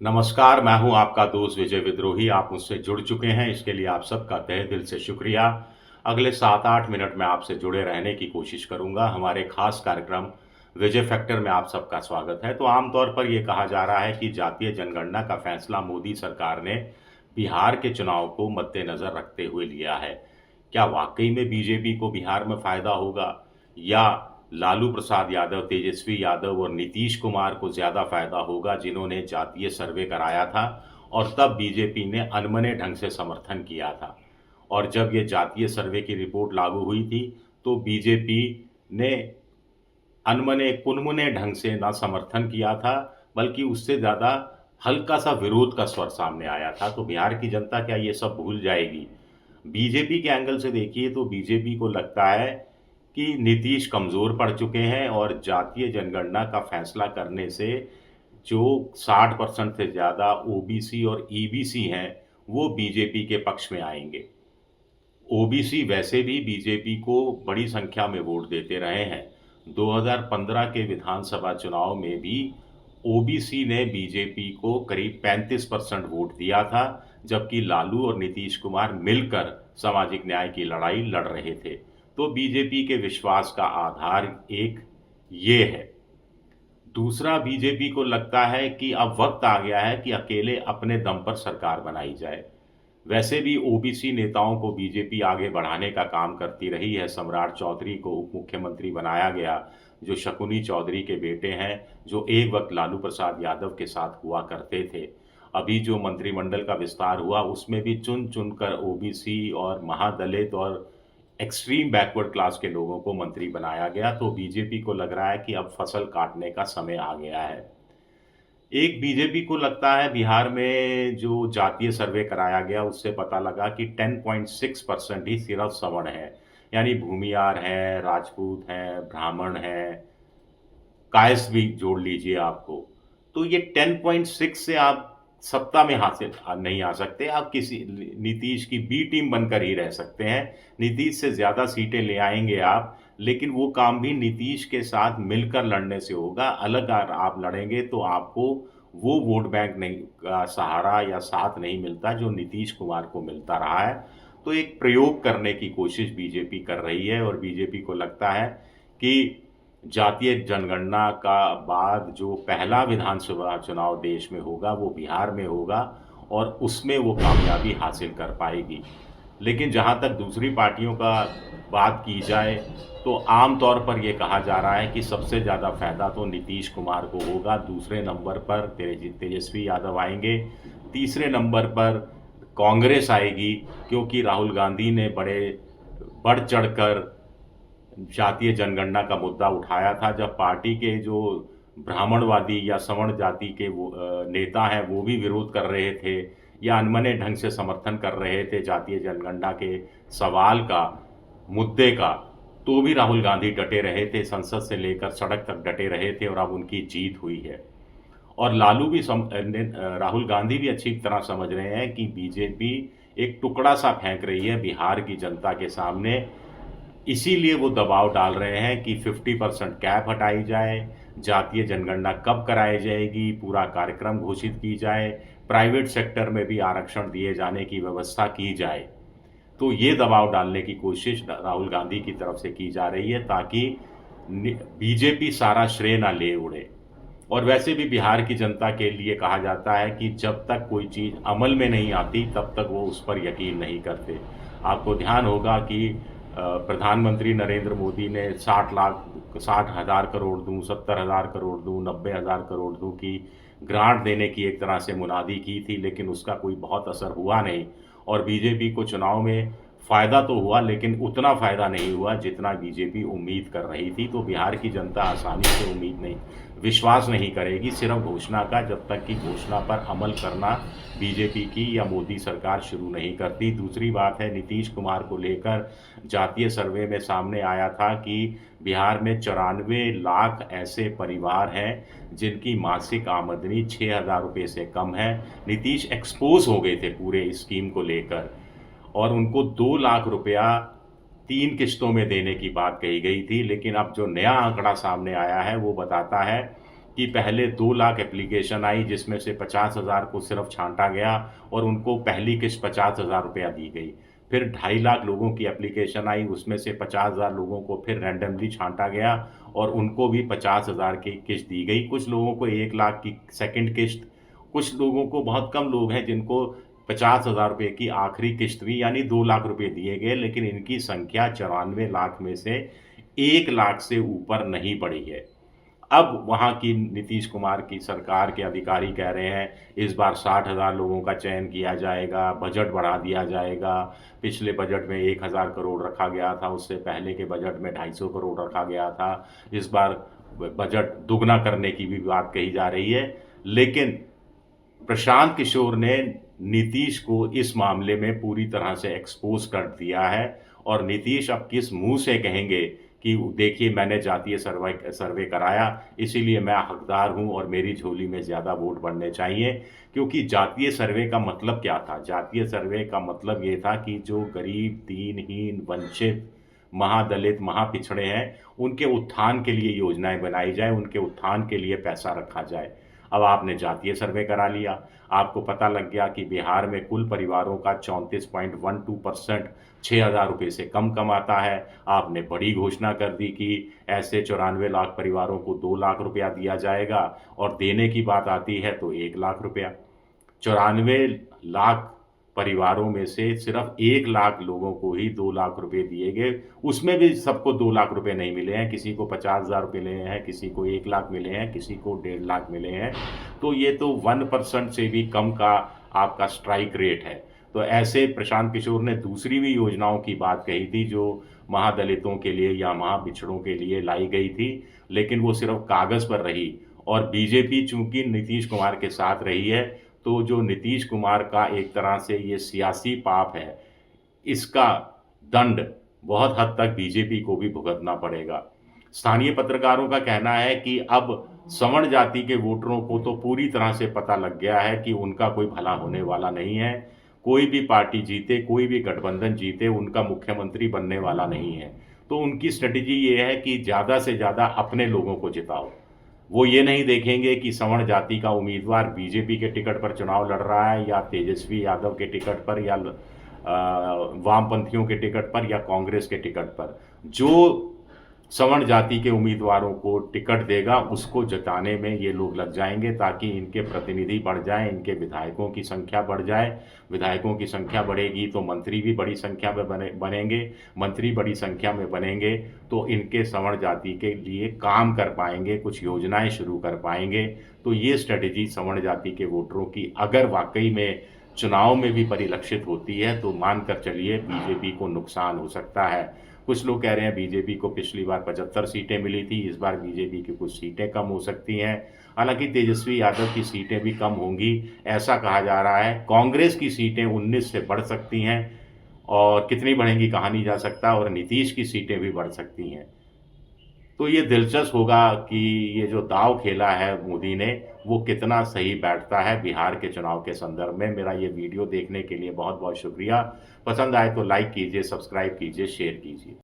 नमस्कार, मैं हूं आपका दोस्त विजय विद्रोही। आप मुझसे जुड़ चुके हैं, इसके लिए आप सबका तहे दिल से शुक्रिया। अगले 7-8 मिनट में आपसे जुड़े रहने की कोशिश करूंगा। हमारे खास कार्यक्रम विजय फैक्टर में आप सबका स्वागत है। तो आमतौर पर यह कहा जा रहा है कि जातीय जनगणना का फैसला मोदी सरकार ने बिहार के चुनाव को मद्देनजर रखते हुए लिया है। क्या वाकई में बीजेपी को बिहार में फायदा होगा, या लालू प्रसाद यादव, तेजस्वी यादव और नीतीश कुमार को ज्यादा फायदा होगा, जिन्होंने जातीय सर्वे कराया था और तब बीजेपी ने अनमने ढंग से समर्थन किया था। और जब ये जातीय सर्वे की रिपोर्ट लागू हुई थी तो बीजेपी ने अनमने कुनमुने ढंग से ना समर्थन किया था, बल्कि उससे ज्यादा हल्का सा विरोध का स्वर सामने आया था। तो बिहार की जनता क्या ये सब भूल जाएगी? बीजेपी के एंगल से देखिए तो बीजेपी को लगता है कि नीतीश कमजोर पड़ चुके हैं और जातीय जनगणना का फैसला करने से जो 60% से ज्यादा ओबीसी और ईबीसी हैं, वो बीजेपी के पक्ष में आएंगे। ओबीसी वैसे भी बीजेपी को बड़ी संख्या में वोट देते रहे हैं। 2015 के विधानसभा चुनाव में भी ओबीसी ने बीजेपी को करीब 35% वोट दिया था, जबकि लालू और नीतीश कुमार मिलकर सामाजिक न्याय की लड़ाई लड़ रहे थे। तो बीजेपी के विश्वास का आधार एक ये है। दूसरा, बीजेपी को लगता है कि अब वक्त आ गया है कि अकेले अपने दम पर सरकार बनाई जाए। वैसे भी ओबीसी नेताओं को बीजेपी आगे बढ़ाने का काम करती रही है। सम्राट चौधरी को उप मुख्यमंत्री बनाया गया, जो शकुनी चौधरी के बेटे हैं, जो एक वक्त लालू प्रसाद यादव के साथ हुआ करते थे। अभी जो मंत्रिमंडल का विस्तार हुआ उसमें भी चुन चुनकर ओबीसी और महादलित और एक्सट्रीम बैकवर्ड क्लास के लोगों को मंत्री बनाया गया। तो बीजेपी को लग रहा है कि अब फसल काटने का समय आ गया है। एक बीजेपी को लगता है बिहार में जो जातीय सर्वे कराया गया उससे पता लगा कि 10.6% ही सिर्फ सवर्ण है, यानी भूमियार हैं, राजपूत हैं, ब्राह्मण हैं, कायस्थ भी जोड़ लीजिए आपको। तो ये 10.6 से आप सत्ता में हासिल नहीं आ सकते। आप किसी नीतीश की बी टीम बनकर ही रह सकते हैं। नीतीश से ज्यादा सीटें ले आएंगे आप, लेकिन वो काम भी नीतीश के साथ मिलकर लड़ने से होगा। अलग अगर आप लड़ेंगे तो आपको वो वोट बैंक नहीं का सहारा या साथ नहीं मिलता जो नीतीश कुमार को मिलता रहा है। तो एक प्रयोग करने की कोशिश बीजेपी कर रही है और बीजेपी को लगता है कि जातीय जनगणना का बाद जो पहला विधानसभा चुनाव देश में होगा वो बिहार में होगा और उसमें वो कामयाबी हासिल कर पाएगी। लेकिन जहां तक दूसरी पार्टियों का बात की जाए तो आम तौर पर यह कहा जा रहा है कि सबसे ज़्यादा फायदा तो नीतीश कुमार को होगा। दूसरे नंबर पर तेजस्वी यादव आएंगे। तीसरे नंबर पर कांग्रेस आएगी, क्योंकि राहुल गांधी ने बड़े बढ़ चढ़कर जातीय जनगणना का मुद्दा उठाया था। जब पार्टी के जो ब्राह्मणवादी या सवर्ण जाति के वो नेता हैं वो भी विरोध कर रहे थे या अनमने ढंग से समर्थन कर रहे थे जातीय जनगणना के सवाल का, मुद्दे का, तो भी राहुल गांधी डटे रहे थे, संसद से लेकर सड़क तक डटे रहे थे और अब उनकी जीत हुई है। और लालू भी राहुल गांधी भी अच्छी तरह समझ रहे हैं कि बीजेपी एक टुकड़ा सा फेंक रही है बिहार की जनता के सामने। इसीलिए वो दबाव डाल रहे हैं कि 50% कैप हटाई जाए, जातीय जनगणना कब कराई जाएगी, पूरा कार्यक्रम घोषित की जाए, प्राइवेट सेक्टर में भी आरक्षण दिए जाने की व्यवस्था की जाए। तो ये दबाव डालने की कोशिश राहुल गांधी की तरफ से की जा रही है ताकि बीजेपी सारा श्रेय ना ले उड़े। और वैसे भी बिहार की जनता के लिए कहा जाता है कि जब तक कोई चीज़ अमल में नहीं आती तब तक वो उस पर यकीन नहीं करते। आपको ध्यान होगा कि प्रधानमंत्री नरेंद्र मोदी ने 60,000 करोड़ दूं, 70,000 करोड़ दूं, 90,000 करोड़ दूं की ग्रांट देने की एक तरह से मुनादी की थी, लेकिन उसका कोई बहुत असर हुआ नहीं। और बीजेपी को चुनाव में फ़ायदा तो हुआ, लेकिन उतना फ़ायदा नहीं हुआ जितना बीजेपी उम्मीद कर रही थी। तो बिहार की जनता आसानी से उम्मीद नहीं, विश्वास नहीं करेगी सिर्फ घोषणा का, जब तक कि घोषणा पर अमल करना बीजेपी की या मोदी सरकार शुरू नहीं करती। दूसरी बात है, नीतीश कुमार को लेकर जातीय सर्वे में सामने आया था कि बिहार में 94 लाख ऐसे परिवार हैं जिनकी मासिक आमदनी 6,000 रुपये से कम है। नीतीश एक्सपोज हो गए थे पूरे इस स्कीम को लेकर और उनको 2 लाख रुपया 3 किस्तों में देने की बात कही गई थी। लेकिन अब जो नया आंकड़ा सामने आया है वो बताता है कि पहले 2 लाख एप्लीकेशन आई, जिसमें से 50,000 को सिर्फ छाँटा गया और उनको पहली किश्त 50,000 रुपया दी गई। फिर 2.5 लाख लोगों की एप्लीकेशन आई, उसमें से 50,000 लोगों को फिर रैंडमली छाँटा गया और उनको भी 50,000 की किश्त दी गई। कुछ लोगों को 1 लाख की सेकंड किश्त, कुछ लोगों को, बहुत कम लोग हैं जिनको 50,000 रुपए की आखिरी किश्त भी यानी 2 लाख रुपए दिए गए, लेकिन इनकी संख्या 94 लाख में से 1 लाख से ऊपर नहीं बढ़ी है। अब वहाँ की नीतीश कुमार की सरकार के अधिकारी कह रहे हैं, इस बार 60,000 लोगों का चयन किया जाएगा, बजट बढ़ा दिया जाएगा। पिछले बजट में 1,000 करोड़ रखा गया था, उससे पहले के बजट में 250 करोड़ रखा गया था। इस बार बजट दुगना करने की भी बात कही जा रही है, लेकिन प्रशांत किशोर ने नीतीश को इस मामले में पूरी तरह से एक्सपोज़ कर दिया है और नीतीश अब किस मुँह से कहेंगे कि देखिए मैंने जातीय सर्वे कराया, इसीलिए मैं हकदार हूँ और मेरी झोली में ज़्यादा वोट पड़ने चाहिए। क्योंकि जातीय सर्वे का मतलब क्या था? जातीय सर्वे का मतलब ये था कि जो गरीब, दीनहीन, वंचित, महादलित, महापिछड़े हैं, उनके उत्थान के लिए योजनाएँ बनाई जाएँ, उनके उत्थान के लिए पैसा रखा जाए। अब आपने जातीय सर्वे करा लिया, आपको पता लग गया कि बिहार में कुल परिवारों का 34.12% 6,000 रुपये से कम कमाता है। आपने बड़ी घोषणा कर दी कि ऐसे 94 लाख परिवारों को 2 लाख रुपया दिया जाएगा और देने की बात आती है तो 1 लाख रुपया। 94 लाख परिवारों में से सिर्फ 1 लाख लोगों को ही 2 लाख रुपए दिए गए, उसमें भी सबको 2 लाख रुपए नहीं मिले हैं, किसी को 50,000 रुपए मिले हैं, किसी को 1 लाख मिले हैं, किसी को 1.5 लाख मिले हैं। तो ये तो 1% से भी कम का आपका स्ट्राइक रेट है। तो ऐसे प्रशांत किशोर ने दूसरी भी योजनाओं की बात कही थी जो महादलितों के लिए या महापिछड़ों के लिए लाई गई थी, लेकिन वो सिर्फ कागज़ पर रही और बीजेपी चूँकि नीतीश कुमार के साथ रही है, तो जो नीतीश कुमार का एक तरह से ये सियासी पाप है, इसका दंड बहुत हद तक बीजेपी को भी भुगतना पड़ेगा। स्थानीय पत्रकारों का कहना है कि अब सवर्ण जाति के वोटरों को तो पूरी तरह से पता लग गया है कि उनका कोई भला होने वाला नहीं है। कोई भी पार्टी जीते, कोई भी गठबंधन जीते, उनका मुख्यमंत्री बनने वाला नहीं है। तो उनकी स्ट्रैटेजी ये है कि ज़्यादा से ज़्यादा अपने लोगों को जिताओ। वो ये नहीं देखेंगे कि सवर्ण जाति का उम्मीदवार बीजेपी के टिकट पर चुनाव लड़ रहा है या तेजस्वी यादव के टिकट पर या वामपंथियों के टिकट पर या कांग्रेस के टिकट पर। जो सवर्ण जाति के उम्मीदवारों को टिकट देगा उसको जिताने में ये लोग लग जाएंगे ताकि इनके प्रतिनिधि बढ़ जाएं, इनके विधायकों की संख्या बढ़ जाए। विधायकों की संख्या बढ़ेगी तो मंत्री भी बड़ी संख्या में बनेंगे, मंत्री बड़ी संख्या में बनेंगे तो इनके सवर्ण जाति के लिए काम कर पाएंगे, कुछ योजनाएं शुरू कर पाएंगे। तो ये स्ट्रेटजी सवर्ण जाति के वोटरों की अगर वाकई में चुनाव में भी परिलक्षित होती है तो मानकर चलिए बीजेपी को नुकसान हो सकता है। कुछ लोग कह रहे हैं बीजेपी को पिछली बार 75 सीटें मिली थी, इस बार बीजेपी की कुछ सीटें कम हो सकती हैं। हालांकि तेजस्वी यादव की सीटें भी कम होंगी ऐसा कहा जा रहा है। कांग्रेस की सीटें 19 से बढ़ सकती हैं और कितनी बढ़ेंगी कहा नहीं जा सकता, और नीतीश की सीटें भी बढ़ सकती हैं। तो ये दिलचस्प होगा कि ये जो दांव खेला है मोदी ने वो कितना सही बैठता है बिहार के चुनाव के संदर्भ में। मेरा ये वीडियो देखने के लिए बहुत बहुत शुक्रिया। पसंद आए तो लाइक कीजिए, सब्सक्राइब कीजिए, शेयर कीजिए।